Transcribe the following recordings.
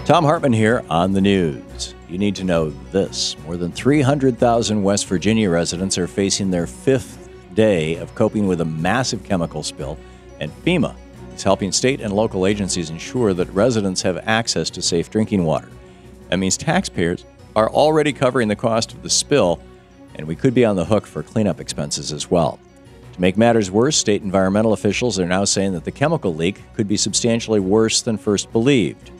Thom Hartmann here on the news. You need to know this. More than 300,000 West Virginia residents are facing their fifth day of coping with a massive chemical spill, and FEMA is helping state and local agencies ensure that residents have access to safe drinking water. That means taxpayers are already covering the cost of the spill, and we could be on the hook for cleanup expenses as well. To make matters worse, state environmental officials are now saying that the chemical leak could be substantially worse than first believed.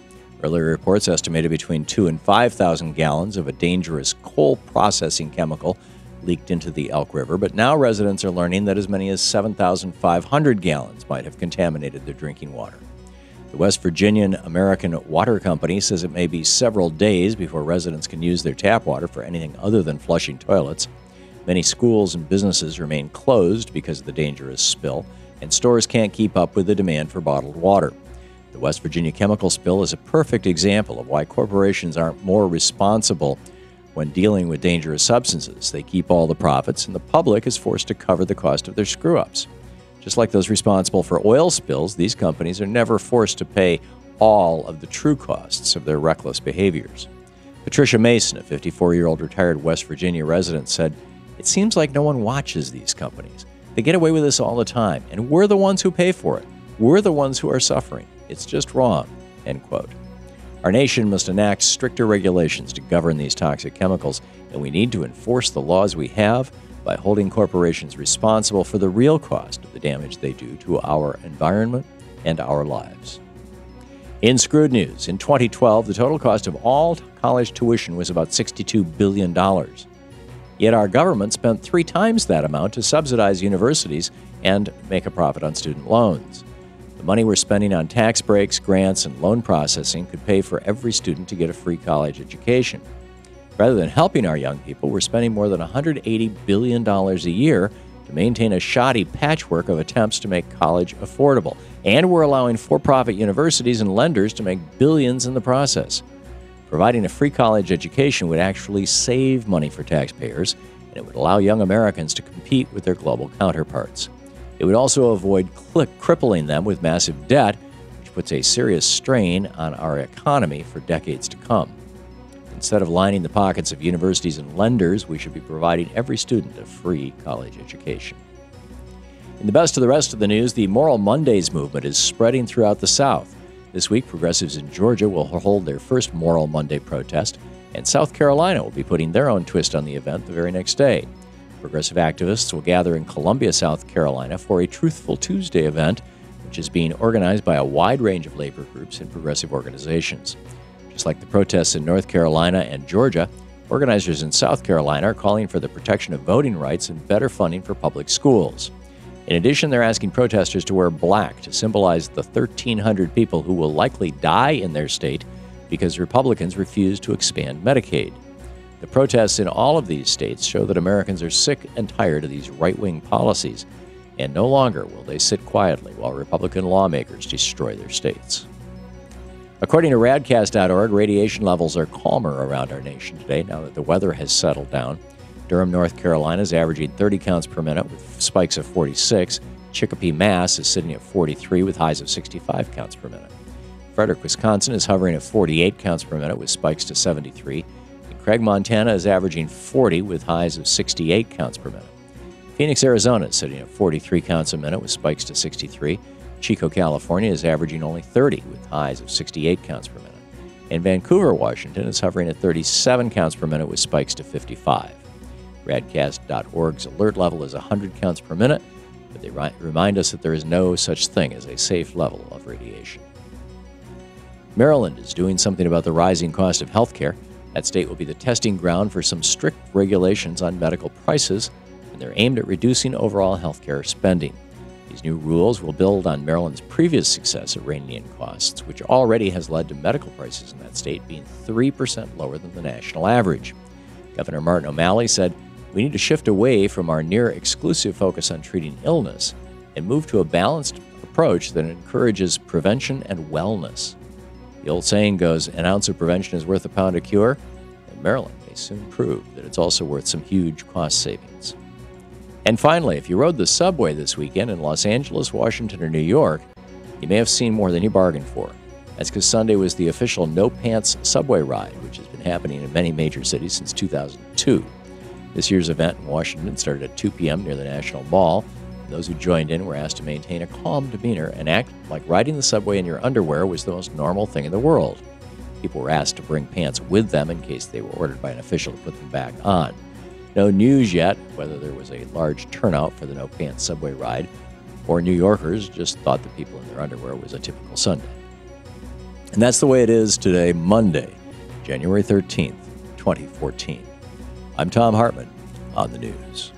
Earlier reports estimated between 2,000 and 5,000 gallons of a dangerous coal processing chemical leaked into the Elk River, but now residents are learning that as many as 7,500 gallons might have contaminated their drinking water. The West Virginian American Water Company says it may be several days before residents can use their tap water for anything other than flushing toilets. Many schools and businesses remain closed because of the dangerous spill, and stores can't keep up with the demand for bottled water. The West Virginia chemical spill is a perfect example of why corporations aren't more responsible when dealing with dangerous substances. They keep all the profits, and the public is forced to cover the cost of their screw-ups. Just like those responsible for oil spills, these companies are never forced to pay all of the true costs of their reckless behaviors. Patricia Mason, a 54-year-old retired West Virginia resident, said, "It seems like no one watches these companies. They get away with this all the time, and we're the ones who pay for it. We're the ones who are suffering. It's just wrong," end quote. Our nation must enact stricter regulations to govern these toxic chemicals, and we need to enforce the laws we have by holding corporations responsible for the real cost of the damage they do to our environment and our lives. In Screwed News, in 2012, the total cost of all college tuition was about $62 billion. Yet our government spent 3 times that amount to subsidize universities and make a profit on student loans. The money we're spending on tax breaks, grants, and loan processing could pay for every student to get a free college education. Rather than helping our young people, we're spending more than $180 billion a year to maintain a shoddy patchwork of attempts to make college affordable. And we're allowing for-profit universities and lenders to make billions in the process. Providing a free college education would actually save money for taxpayers, and it would allow young Americans to compete with their global counterparts. It would also avoid crippling them with massive debt, which puts a serious strain on our economy for decades to come. Instead of lining the pockets of universities and lenders, we should be providing every student a free college education. In the best of the rest of the news, the Moral Mondays movement is spreading throughout the South. This week, progressives in Georgia will hold their first Moral Monday protest, and South Carolina will be putting their own twist on the event the very next day. Progressive activists will gather in Columbia, South Carolina for a Truthful Tuesday event, which is being organized by a wide range of labor groups and progressive organizations. Just like the protests in North Carolina and Georgia, organizers in South Carolina are calling for the protection of voting rights and better funding for public schools. In addition, they're asking protesters to wear black to symbolize the 1,300 people who will likely die in their state because Republicans refuse to expand Medicaid. The protests in all of these states show that Americans are sick and tired of these right-wing policies, and no longer will they sit quietly while Republican lawmakers destroy their states. According to radcast.org, radiation levels are calmer around our nation today now that the weather has settled down. Durham, North Carolina is averaging 30 counts per minute with spikes of 46. Chicopee, Mass. is sitting at 43 with highs of 65 counts per minute. Frederick, Wisconsin is hovering at 48 counts per minute with spikes to 73. Craig, Montana is averaging 40 with highs of 68 counts per minute. Phoenix, Arizona is sitting at 43 counts a minute with spikes to 63. Chico, California is averaging only 30 with highs of 68 counts per minute. And Vancouver, Washington is hovering at 37 counts per minute with spikes to 55. Radcast.org's alert level is 100 counts per minute, but they remind us that there is no such thing as a safe level of radiation. Maryland is doing something about the rising cost of health care. That state will be the testing ground for some strict regulations on medical prices, and they're aimed at reducing overall healthcare spending. These new rules will build on Maryland's previous success at reining in costs, which already has led to medical prices in that state being 3% lower than the national average. Governor Martin O'Malley said, "We need to shift away from our near-exclusive focus on treating illness and move to a balanced approach that encourages prevention and wellness." The old saying goes, an ounce of prevention is worth a pound of cure, and Maryland may soon prove that it's also worth some huge cost savings. And finally, if you rode the subway this weekend in Los Angeles, Washington, or New York, you may have seen more than you bargained for. That's because Sunday was the official No Pants subway ride, which has been happening in many major cities since 2002. This year's event in Washington started at 2 p.m. near the National Mall. Those who joined in were asked to maintain a calm demeanor and act like riding the subway in your underwear was the most normal thing in the world. People were asked to bring pants with them in case they were ordered by an official to put them back on. No news yet whether there was a large turnout for the No Pants subway ride, or New Yorkers just thought the people in their underwear was a typical Sunday. And that's the way it is today, Monday, January 13th, 2014. I'm Thom Hartmann on the news.